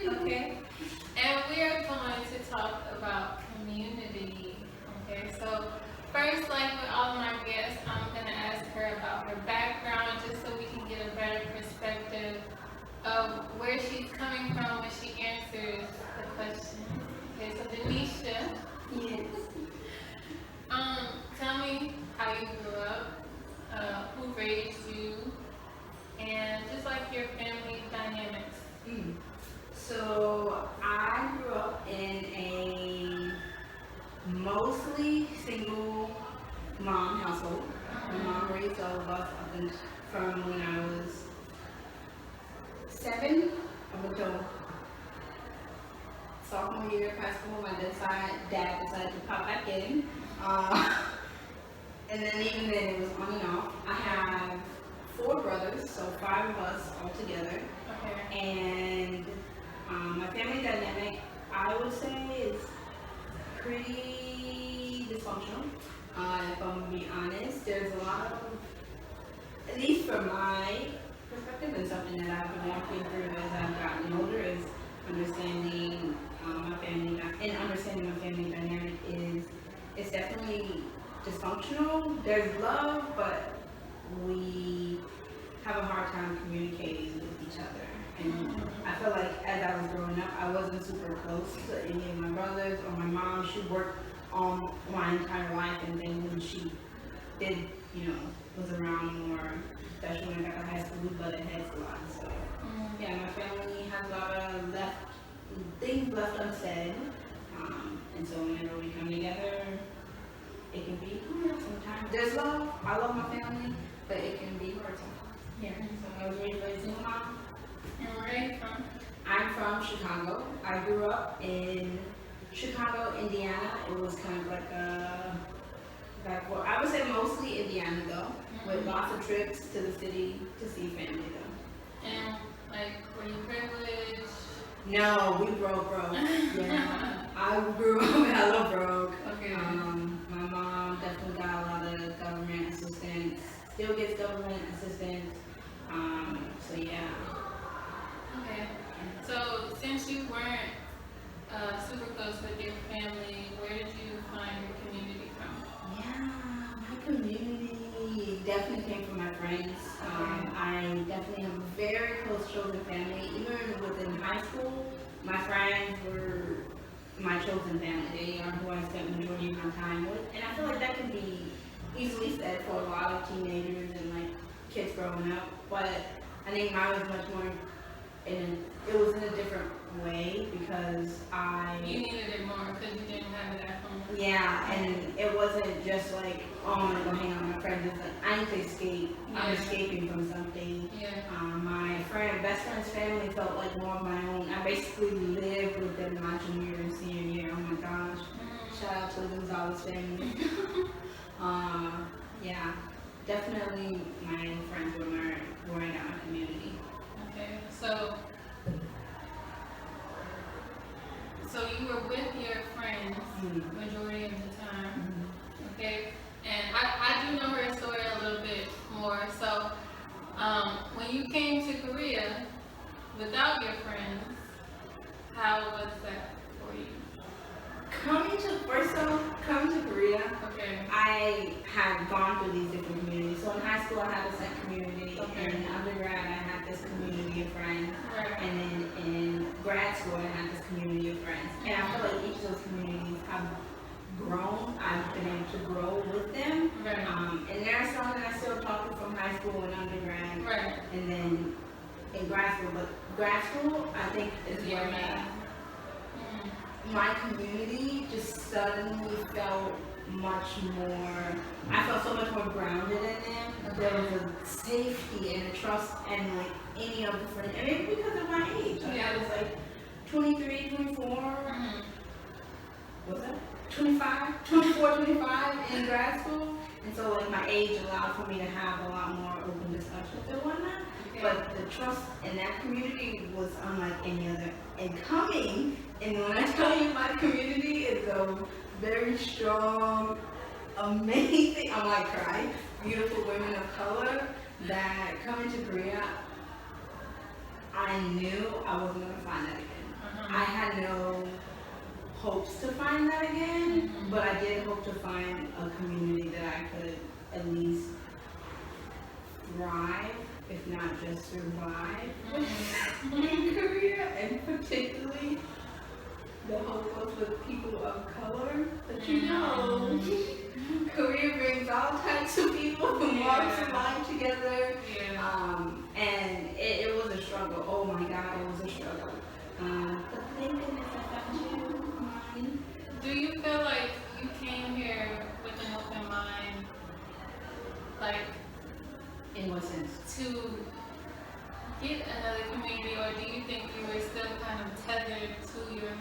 Okay. And we are going to talk about community. Okay. So first, like with all of my guests, I'm gonna ask her about her background just so we can get a better perspective of where she's coming from when she answers the question. Okay, so Denisha, Yes. tell me how you grew up, who raised you, and just like your family dynamics. Mm. So I grew up in a mostly single mom household. My mom raised all of us up from when I was 7 up until sophomore year of high school. My dad decided to pop back in. Uh, and then even then it was on and off. I have 4 brothers, so 5 of us all together. Okay. And my family dynamic, I would say, is pretty dysfunctional. If I'm gonna be honest, there's a lot of, at least from my perspective, and something that I've been walking through as I've gotten older, is understanding my family and understanding my family dynamic is it's definitely dysfunctional. There's love, but we have a hard time communicating with each other. And I feel like as I was growing up, I wasn't super close to any of my brothers or my mom. She worked my entire life, and then when she did, was around more, especially when I got to high school, we butted heads a lot. So, yeah, my family has a lot of things left unsaid. And so whenever we come together, it can be hard sometimes. There's love. I love my family, but it can be hard sometimes. Yeah. So I was raised by a single mom. And where are you from? I'm from Chicago. I grew up in Chicago, Indiana. It was kind of like I would say mostly Indiana though, with lots of trips to the city to see family though. And like, were you privileged? No, we broke. Yeah, I grew up hella broke. Okay. My mom definitely got a lot of government assistance. Still gets government assistance. So yeah. Okay. So since you weren't super close with your family, where did you find your community from? Yeah, my community definitely came from my friends. I definitely have a very close chosen family. Even within high school, my friends were my chosen family. They are who I spent the majority of my time with. And I feel like that can be easily said for a lot of teenagers and like kids growing up. But I think mine was much more it was in a different way because You needed it more because you didn't have it at home. yeah, and it wasn't just like, oh, I'm gonna go hang out with my friends. It's like, I need to escape. I'm escaping from something. Yeah. My best friend's family felt like more of my own. I basically lived with them my junior and senior year. Oh my gosh. Shout out to the Gonzalez family. Yeah, definitely my friends were where I got my community. Okay. So you were with your friends majority of the time. Okay. And I do know her story a little bit more. So when you came to Korea without your friends, how was that for you? Coming to Korea, Okay. I had gone through these different communities. So in high school, I had a set community. Okay. In undergrad, I had this community of friends. Right. And then in grad school, I had this community of friends. And I feel like each of those communities have grown. I've been able to grow with them. Right. And there are some that I still talk to from high school and undergrad. Right. And then in grad school. But grad school, I think, is where my community just suddenly felt much more, I felt so much more grounded in them. There was a safety and a trust and like any of the friends, and maybe because of my age. Like I was like 23, 24, was that? 25, 24, 25 in grad school. And so like my age allowed for me to have a lot more open discussions and whatnot. But the trust in that community was unlike any other. And when I tell you my community is a very strong, amazing, I might cry, beautiful women of color that coming to Korea, I knew I wasn't going to find that again. I had no hopes to find that again, but I did hope to find a community that I could at least thrive, if not just survive in Korea, and particularly the hope was with people of color. But you know, Korea brings all types of people from walks of life together. And it was a struggle. Oh my God, it was a struggle. But thank goodness I found you. Do you feel like you came here with an open mind, like In what sense? to get another community, or do you think you were still kind of tethered to your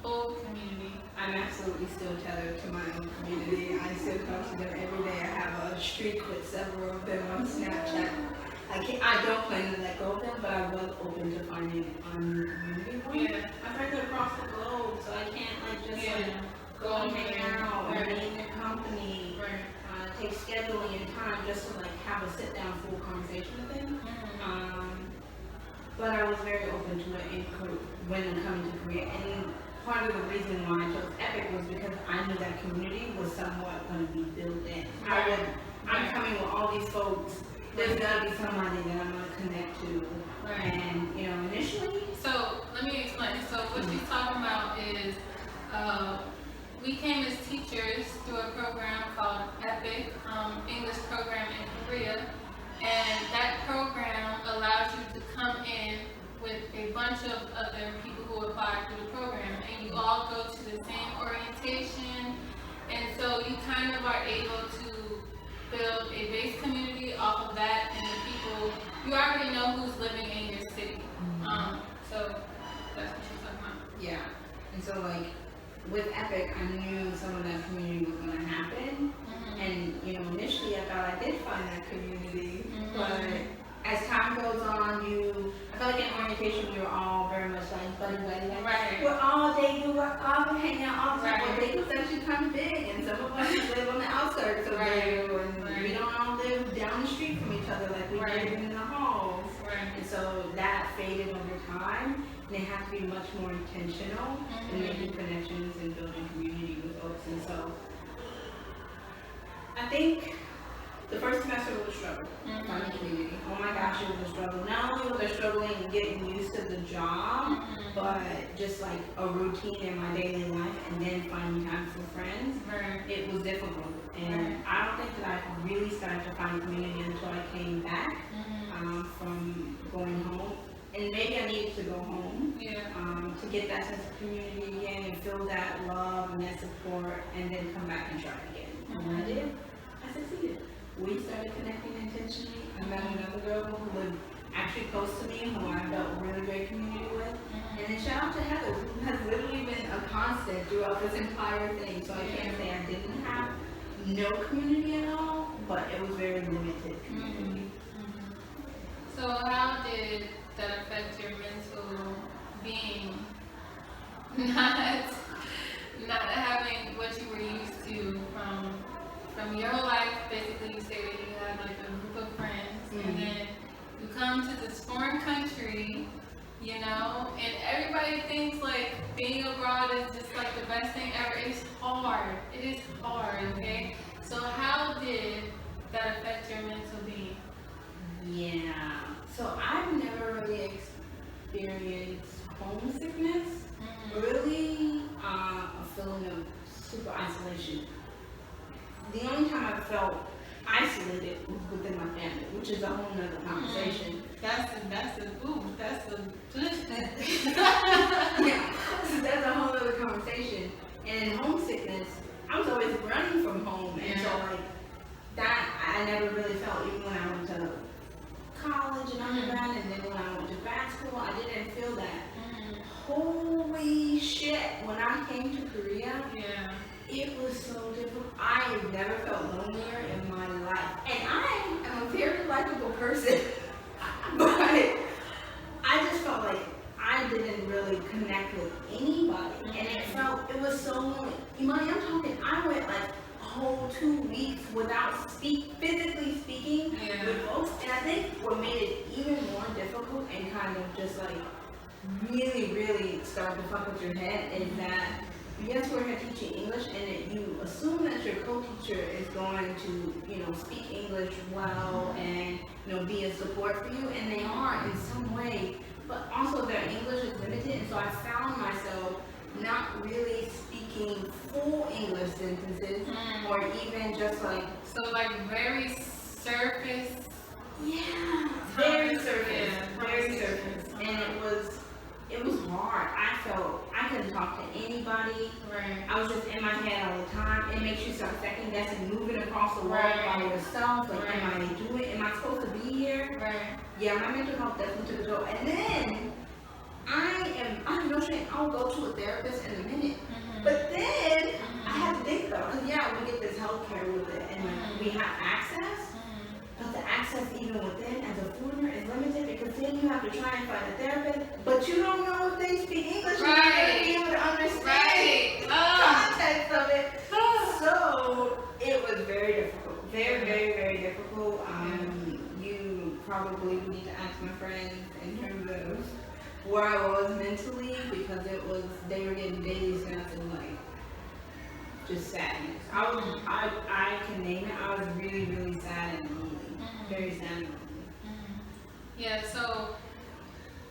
old community? I'm absolutely still tethered to my own community. I still talk to them every day. I have a streak with several of them on Snapchat. I don't plan to let go of them, but I was open to finding a community. Yeah. My friends are across the globe, so I can't go and hang out or be in their company. Take scheduling and time just to have a sit down full conversation with them. But I was very open to it when coming to Korea. And part of the reason why I chose Epic was because I knew that community was somewhat going to be built in. I'm coming with all these folks. There's got to be somebody that I'm going to connect to. And, initially. So, let me explain. So, what she's talking about is we came as teachers through a program called EPIC, English program in Korea. And that program allows you to come in with a bunch of other people who apply through the program. And you all go to the same orientation. And so you kind of are able to build a base community off of that, and the people, you already know who's living in your city. So that's what she's talking about. Yeah. And so with Epic, I knew some of that community was going to happen. And, initially I thought I did find that community. But as time goes on, I feel like in orientation we were all very much buddy. We're all dating, we're all hanging out all the time. Well, Daegu was actually kind of big, and some of us live on the outskirts of Daegu, and we don't all live down the street from each other like we did in the halls. And so that faded over time, and they have to be much more intentional in making connections and building community with folks. And so I think the first semester was a struggle finding community. Oh my gosh, it was a struggle. Not only was I struggling and getting used to the job, but just a routine in my daily life, and then finding time for friends. It was difficult. And I don't think that I really started to find community until I came back from going home. And maybe I needed to go home to get that sense of community again and feel that love and that support, and then come back and try again. And when I did, I succeeded. We started connecting intentionally. I met another girl who lived actually close to me, who I built really great community with. And then shout out to Heather, who has literally been a constant throughout this entire thing. So I can't say I didn't have no community at all, but it was very limited community. So how did that affect your mental being? Not having what you were used to from your life. Basically, you say that you had a group of friends, and then you come to this foreign country, and everybody thinks being abroad is just the best thing ever. It's hard. It is hard, okay? So how did that affect your mental being? Yeah. So I've never really experienced homesickness. Really, a feeling of super isolation. The only time I felt isolated was within my family, which is a whole nother conversation. That's a Yeah, that's a whole other conversation. And in homesickness, I was always running from home, and so that I never really felt, even when I went to college and undergrad, and then when I went to grad school, I didn't feel that. Holy shit! When I came to Korea, it was so difficult. I have never felt lonelier in my life, and I am a very likable person, but I just felt like I didn't really connect with anybody, and it was so lonely. Imani, I'm talking, I went a whole 2 weeks without physically speaking with folks, and I think what made it even more difficult and kind of just really, really start to fuck with your head is that yes, we're here teaching English, and that you assume that your co-teacher is going to, speak English well and, be a support for you, and they are in some way, but also their English is limited, and so I found myself not really speaking full English sentences, or even just like... So like very surface? Yeah, very surface, very surface, and it was hard. I couldn't talk to anybody. Right. I was just in my head all the time. It makes you start second guessing, moving across the world by yourself. Like, am I doing it? Am I supposed to be here? Right. Yeah, my mental health definitely took a toll. And then I have no shame. I'll go to a therapist in a minute. But then I have to think about it. Yeah, we get this healthcare with it, and like, we have access. But the access even within as a foreigner is limited, because then you have to try and find a therapist, but you don't know if they speak English. Right. You're going to be able to understand the context of it. So it was very difficult. Very, very, very difficult. You probably need to ask my friends in terms of where I was mentally, because they were getting daily sense of like just sadness. I can name it. I was really, really sad and lonely. Very sad and lonely. Yeah, so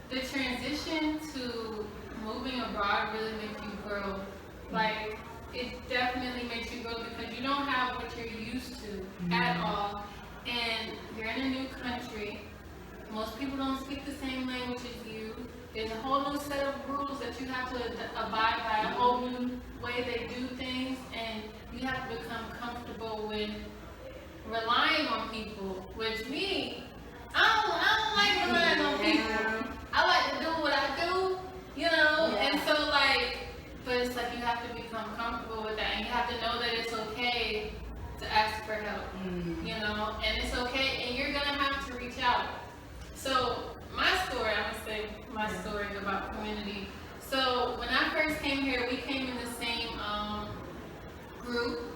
the transition to moving abroad really makes you grow. Like, it definitely makes you grow because you don't have what you're used to at all. And you're in a new country. Most people don't speak the same language as you. There's a whole new set of rules that you have to abide by, a whole new way they do things, and you have to become comfortable with relying on people, which me, I don't like relying on people. I like to do what I do, and so but it's like you have to become comfortable with that, and you have to know that it's okay to ask for help, and it's okay, and you're gonna have to reach out. So my story, I'm gonna say my story about community. So when I first came here, we came in the same group.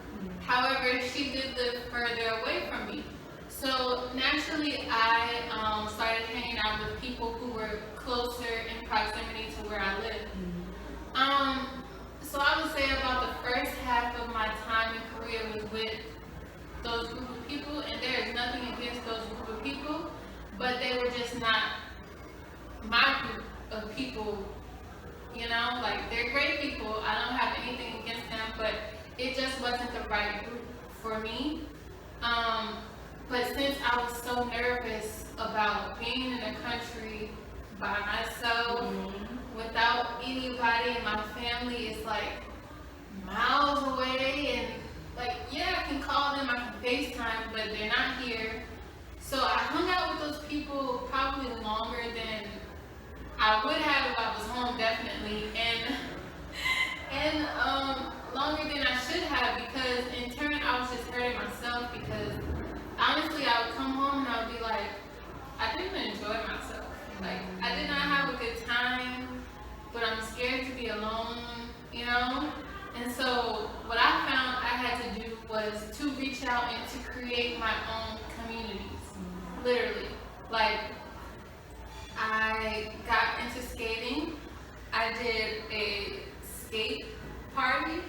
However, she did live further away from me. So naturally, I started hanging out with people who were closer in proximity to where I lived. So I would say about the first half of my time in Korea was with those group of people, and there is nothing against those group of people, but they were just not my group of people, like they're great people. I don't have anything against them, but it just wasn't the right group for me. But since I was so nervous about being in a country by myself, without anybody, and my family is like miles away, and like, yeah, I can call them, I can FaceTime, but they're not here. So I hung out with those people probably longer than I would have if I was home, definitely, and longer than I should have, because in turn I was just hurting myself, because honestly I would come home and I would be like, I didn't enjoy myself. Like, I did not have a good time, but I'm scared to be alone, And so what I found I had to do was to reach out and to create my own communities, literally. Like, I got into skating. I did a skate party.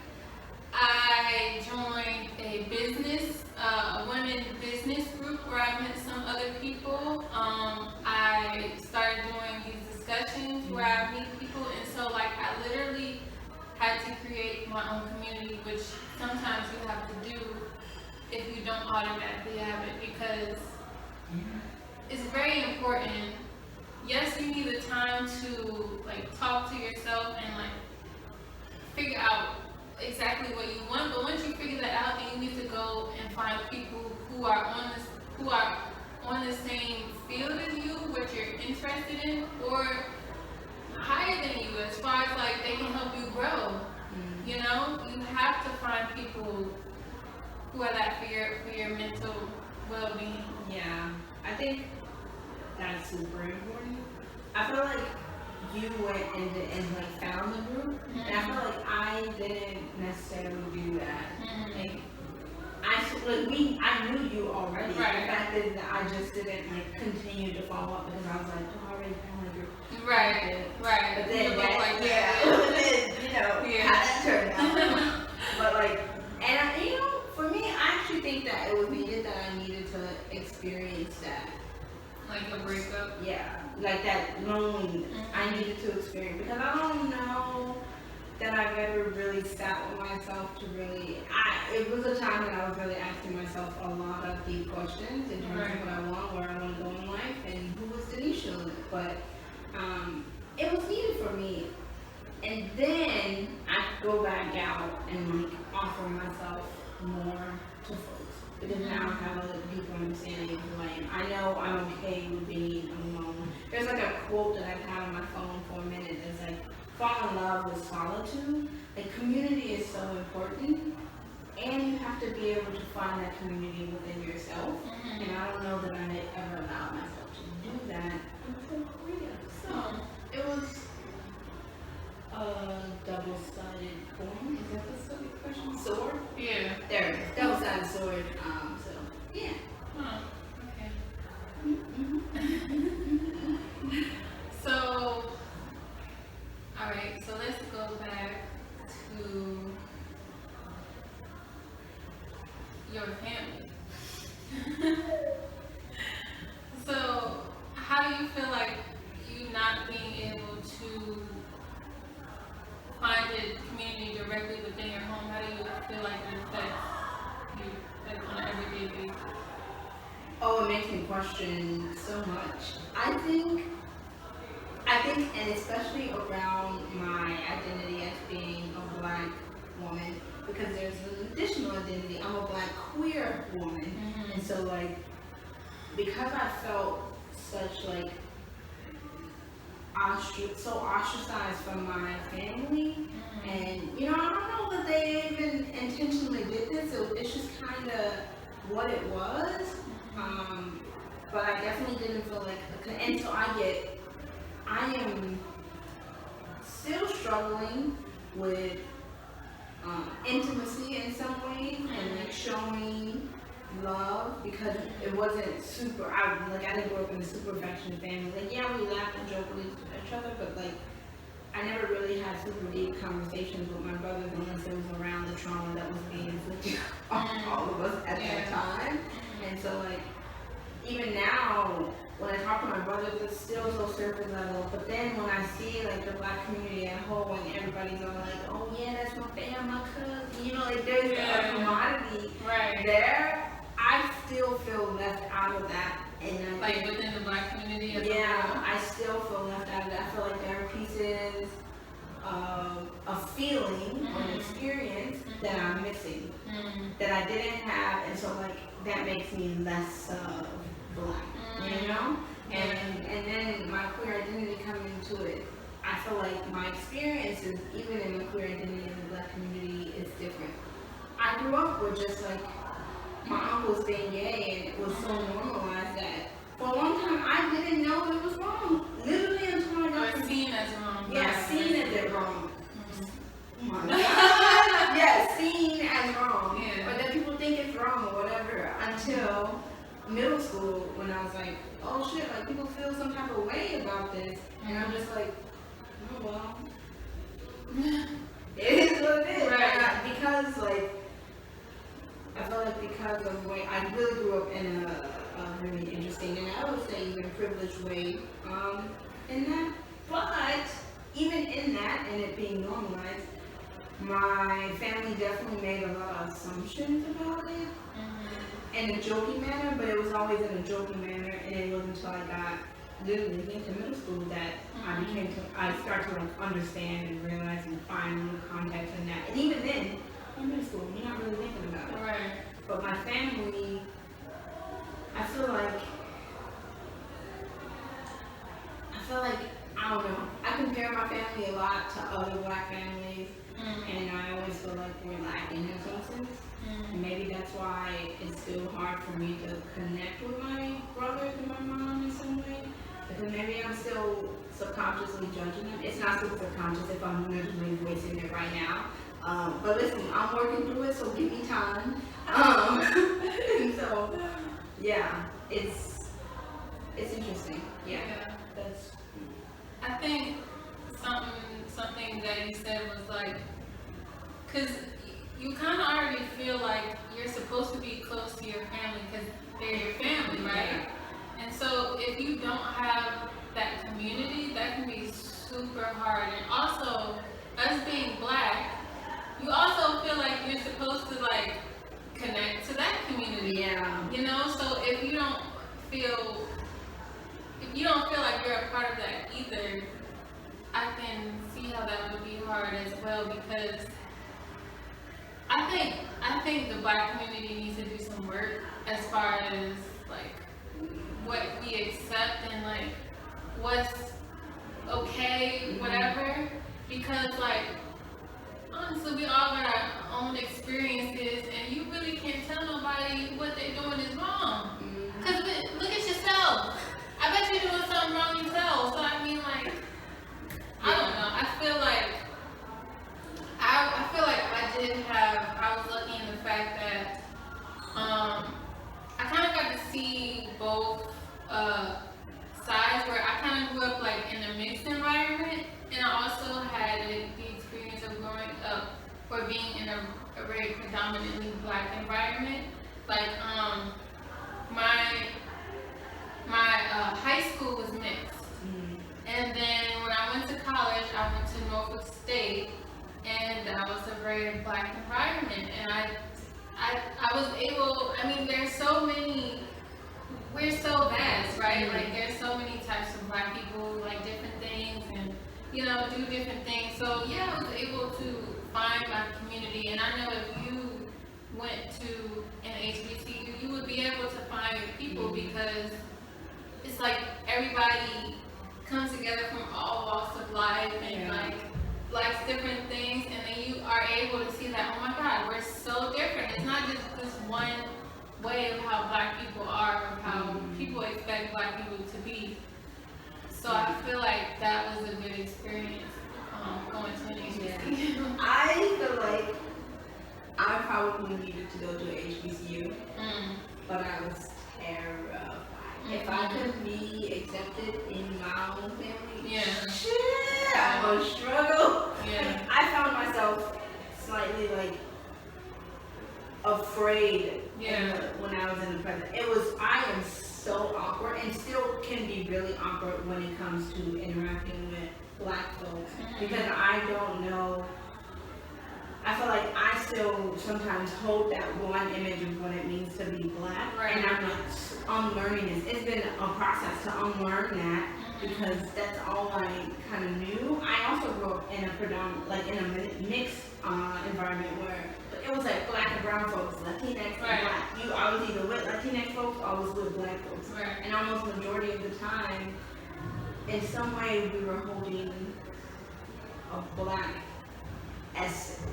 I joined a business, a women business group where I met some other people. I started doing these discussions where I meet people, and so like I literally had to create my own community, which sometimes you have to do if you don't automatically have it, because it's very important. Yes, you need the time to like talk to yourself and like figure out exactly what you want, but once you figure that out, then you need to go and find people who are on the same field as you, what you're interested in, or higher than you, as far as like they can help you grow. You have to find people who are that for your mental well-being. Yeah, I think that's super important. I feel like you went and like found the group, and I feel like I didn't necessarily do that. Like, I knew you already. Right. The fact is that I just didn't like continue to follow up, because I was like, oh, I already found the group. Right. But then that I've ever really sat with myself to really, it was a time when I was really asking myself a lot of deep questions in terms of what I want, where I want to go in life, and who was Denisha. But it was needed for me. And then I go back out and like offer myself more to folks. Because now I have a deeper understanding of who I am. I know I'm okay with being alone. There's like a quote that I've had on my phone for a minute that's like, fall in love with solitude. Like, community is so important, and you have to be able to find that community within yourself. And I don't know that I ever allowed myself to do that until Korea. So it was a double-sided coin. Is that the question? Sword? Yeah. There it is. Double-sided sword. So yeah. Huh. Okay. So. Alright, so let's go back to your family. So, how do you feel like you not being able to find a community directly within your home? How do you feel like it affects you like, on an everyday basis? Oh, it makes me question so much. I think, and especially around my identity as being a Black woman, because there's an additional identity. I'm a Black queer woman, and so like, because I felt such like so ostracized from my family, and I don't know that they even intentionally did this. It's just kind of what it was. But I definitely didn't feel like, and so I am still struggling with intimacy in some ways, and like showing love, because it wasn't super, I didn't grow up in a super affectionate family. Like, yeah, we laughed and joked with each other, but like, I never really had super deep conversations with my brothers unless it was around the trauma that was being inflicted on all of us at that time. And so like, even now, when I talk to my brothers, it's still so surface level. But then when I see like the Black community at home, and everybody's all like, "Oh yeah, that's my fam, my cousin," like there's a commodity there. I still feel left out of that, and like within the Black community. I still feel left out of that. I feel like there are pieces of a feeling or an experience that I'm missing, that I didn't have, and so like that makes me less Black. And then my queer identity coming into it, I feel like my experiences, even in the queer identity in the Black community, is different. I grew up with just like my uncles being gay, and it was so normalized that for a long time I didn't know it was wrong. Literally until I got to seen as wrong. Yeah, seen as it wrong. Oh my God. Yeah, seen as wrong. Yeah. But then people think it's wrong or whatever until middle school, when I was like, oh shit, like people feel some type of way about this, and I'm just like, oh well, it is what it is. Because like, I feel like because of the way I really grew up in a really interesting, and I would say even privileged way, in that. But even in that, and it being normalized, my family definitely made a lot of assumptions about it. In a joking manner, but it was always in a joking manner, and it wasn't until I got literally into middle school that I started to like understand and realize and find little context in that. And even then, in middle school, you're not really thinking about it. Right. But my family, I feel like, I don't know, I compare my family a lot to other Black families, and I always feel like we're lacking in some sense. And maybe that's why it's still hard for me to connect with my brothers and my mom in some way, because maybe I'm still subconsciously judging them. It's not super subconscious if I'm literally voicing it right now. But listen, I'm working through it, so give me time. And so, yeah, it's interesting. Yeah. That's. I think something that you said was like, because you kind of already feel like you're supposed to be close to your family because they're your family, right? And so if you don't have that community, that can be super hard. And also, us being Black, feel, if you don't feel like you're a part of that either, I can see how that would be hard as well, because I think the Black community needs to do some work as far as like what we accept and like what's okay, whatever. Because like honestly, we all got our own experiences, and you really can't tell nobody what they're doing is wrong. Cause look at yourself. I bet you're doing something wrong yourself. So I mean, like, I don't know. I feel like I was lucky in the fact that I kind of got to see both sides, where I kind of grew up like in a mixed environment, and I also had the experience of growing up or being in a very predominantly Black environment. Like my high school was mixed, and then when I went to college, I went to Norfolk State, and that was a very Black environment, and I was able. I mean, there's so many. We're so vast, right? Like there's so many types of Black people, like different things, and you know, do different things. So yeah, I was able to find my community, and I know if you went to an HBCU, you would be able to find your people, because it's like everybody comes together from all walks of life and like likes different things, and then you are able to see that, oh my God, we're so different. It's not just this one way of how Black people are, or how people expect Black people to be. So I feel like that was a good experience going to an HBCU. I feel like I probably needed to go to an HBCU, but I was terrified. If I could be accepted in my own family, shit, I would struggle. Yeah. I found myself slightly like afraid when I was in the present. I am so awkward, and still can be really awkward when it comes to interacting with Black folks, because I don't know. I feel like I still sometimes hold that one image of what it means to be Black, and I'm not unlearning this. It's been a process to unlearn that, because that's all I kind of knew. I also grew up in a mixed environment where it was like Black and brown folks, Latinx and Black. I was either with Latinx folks or I was with Black folks, and almost majority of the time, in some way, we were holding a Black essence,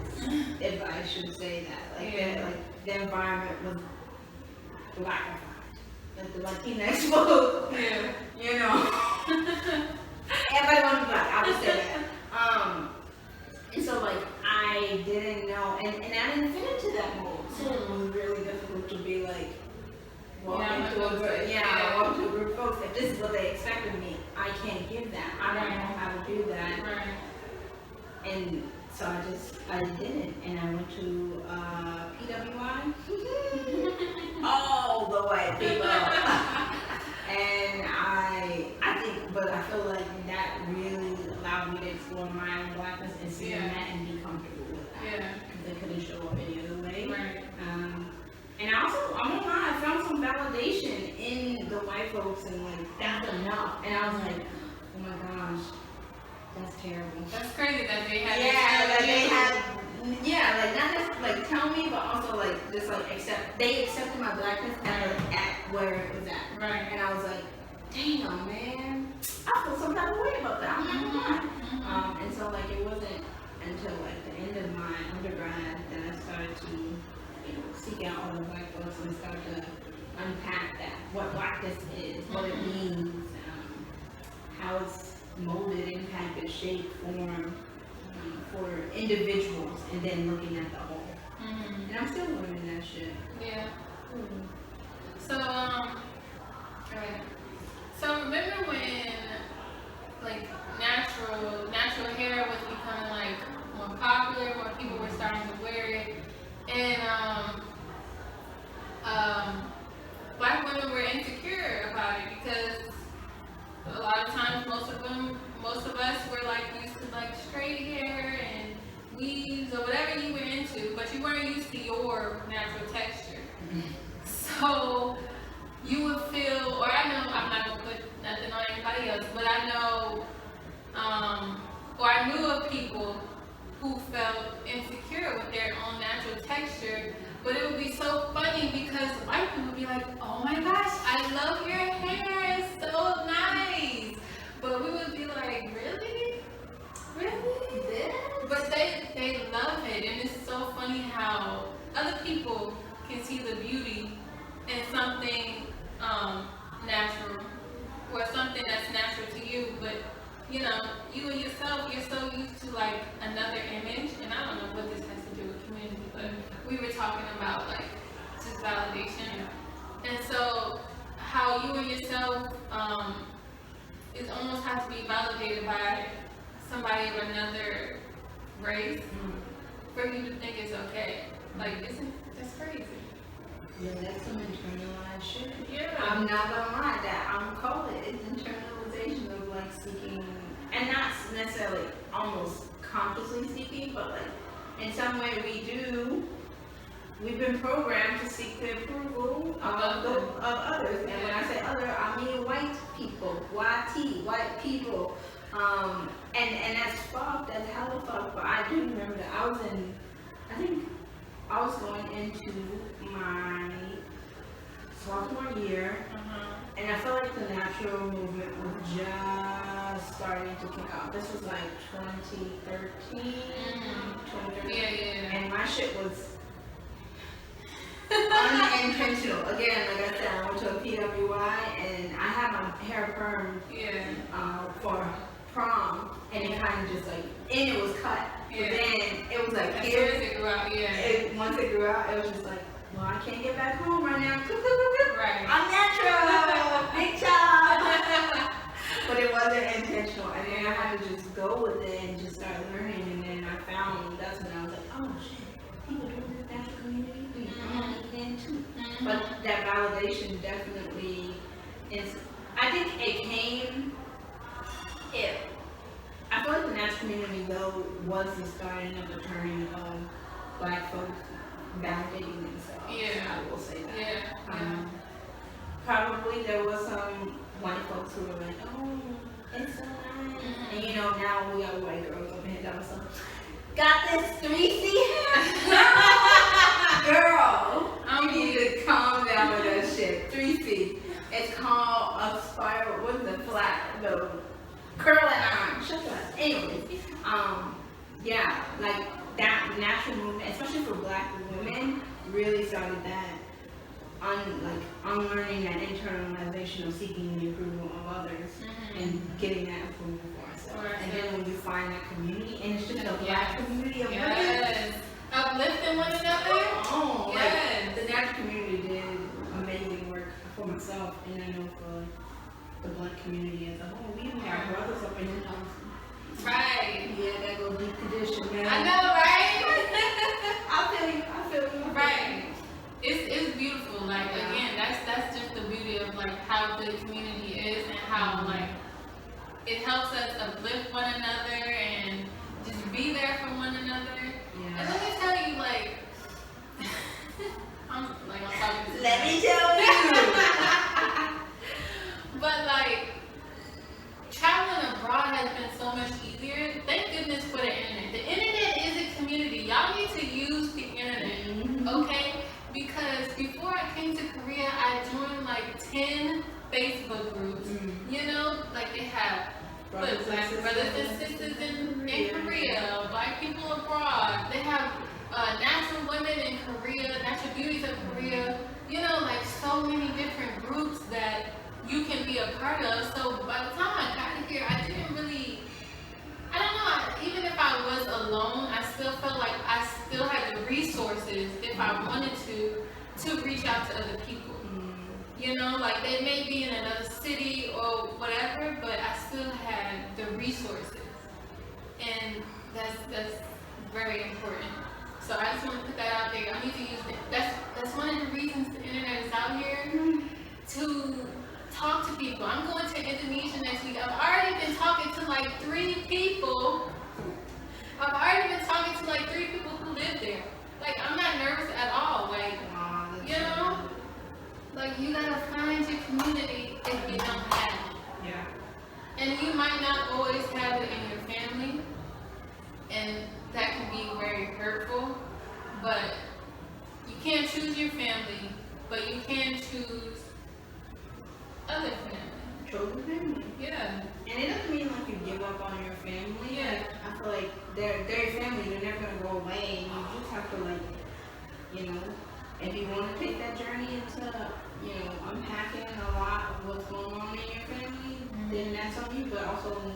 if I should say that. Like the environment was Blackified. Like the Latinx folks, you know. Everybody wants to be Black, I would say that. And so like I didn't know, and I didn't fit into that mold. So it was really difficult to be like walking to a group of folks. If this is what they expect of me, I can't give that. I don't know how to do that. And so I didn't, and I went to PWI. All the white people. And I think, but I feel like that really allowed me to explore my own Blackness and see that and be comfortable with that. Because I couldn't show up any other way. And I also, I'm not lying, I found some validation in the white folks, and like, that's enough. And I was like, oh my gosh, that's terrible. That's crazy that they had like not just like tell me, but also like just like they accepted my Blackness at where it was at. And I was like, damn man, I feel some type of way about that. I'm not gonna lie. And so like it wasn't until like the end of my undergrad that I started to seek out all the Black folks and start to unpack that, what Blackness is, what it means, how it's molded, impacted, shaped, formed for individuals, and then looking at the whole. And I'm still learning that shit. So remember when like natural hair was becoming like more popular, more people were starting to wear it, and Black women were insecure about it, because a lot of times most of us were like used to like straight hair and weaves or whatever you were into, but you weren't used to your natural texture. So you would feel, or I knew of people who felt insecure with their own natural texture, but it would be so funny because white people would be like, oh my gosh, I love your hair, it's so nice. But we would be like, really? Really? This? But they love it, and it's so funny how other people can see the beauty in something natural, or something that's natural to you, but you know, you and yourself, you're so used to like another image, and I don't know what this has to do with community, but we were talking about like just validation, and so how you and yourself is almost has to be validated by somebody of another race for you to think it's okay. Like, that's crazy. Yeah, that's some internalized shit. Yeah. I'm not gonna lie, that I'm calling it. It's internalization of like seeking, and not necessarily almost consciously seeking, but like in some way we've been programmed to seek the approval of others. And when I say other, I mean white people, white people. And that's fucked, that's hella fucked. But I do remember that I think I was going into my sophomore year, and I felt like the natural movement was just starting to kick off. This was like 2013. Yeah. And my shit was unintentional. Again, like I said, I went to a PWI, and I had my hair permed for prom, and it kind of just like, and it was cut. But then it was like, as soon as it grew out, once it grew out, it was just like, well, I can't get back home right now. Right. I'm natural, big job. But it wasn't intentional, and then I had to just go with it and just start learning, and then I found, that's when I was like, oh shit, people do this natural community, I'm gonna get in too. But that validation definitely is, I think it came, I feel like the natural community though was the starting of the turning of black folks validating themselves. Yeah. I will say that. Yeah. Probably there was some white folks who were like, oh, it's so nice. And you know, now we got white girls up in here that was like, got this 3C hair? Girl, you need to calm down with that shit. 3C. It's called a spiral, what's the curling iron. Shut up. Anyways, yeah, like that natural movement, especially for black women, really started that unlearning that internalization of seeking the approval of others and getting that approval for ourselves. And then when you find that community, and it's just a black community of women. Uplifting one another. Oh, yes. Like, the natural community did amazing work for myself, and I know for the black community as a whole. We even have brothers up in the house. Right. Yeah, that go deep condition, man. I know, right? I feel you. Right. It's beautiful. Like again, that's just the beauty of like how good community is, and how like it helps us uplift one another and just be there for one another. Yeah. And let me tell you, like, I'm talking to Let me tell you. But like traveling abroad has been so much easier. Thank goodness for the internet. The internet is a community. Y'all need to use the internet, okay? Because before I came to Korea, I joined like 10 Facebook groups. You know, like they have brothers and sisters in Korea, black people abroad. They have natural women in Korea, natural beauties of Korea. You know, like so many different groups that you can be a part of. So by the time I got here, I didn't really, I don't know, even if I was alone, I still felt like I still had the resources, if I wanted to reach out to other people. You know, like they may be in another city or whatever, but I still had the resources. And that's very important. So I just want to put that out there. I need to use it. That's one of the reasons the internet is out here, to talk to people. I'm going to Indonesia next week. I've already been talking to like 3 people. I've already been talking to like 3 people who live there. Like I'm not nervous at all. Like, you know, like you gotta find your community if you don't have it. Yeah. And you might not always have it in your family, hurtful. But you can't choose your family, but you can choose other family. Chosen family. Yeah. And it doesn't mean like you give up on your family. Yeah. Like, I feel like they're your family. They're never gonna go away. And you just have to like, you know, if you want to take that journey into, you know, unpacking a lot of what's going on in your family, then that's on you. But also,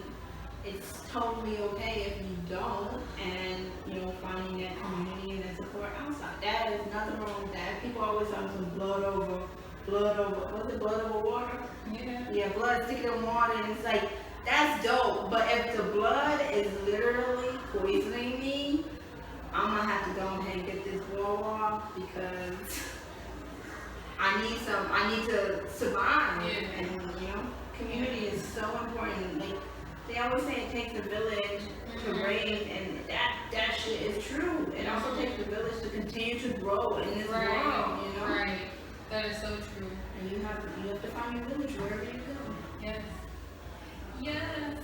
it's totally okay if you don't, and you know, finding that community and that support outside. That is nothing wrong with that. People always have some blood over, what's it, blood over water? Yeah. Yeah, blood sticking in water, and it's like, that's dope. But if the blood is literally poisoning me, I'm gonna have to go ahead and get this wall off because I need to survive. Yeah. And you know, community is so important. Like they always say it takes a village to raise, and that shit is true. It also takes a village to continue to grow in this world, you know? Right. That is so true. And you have to find your village wherever you go. Yes. Yes.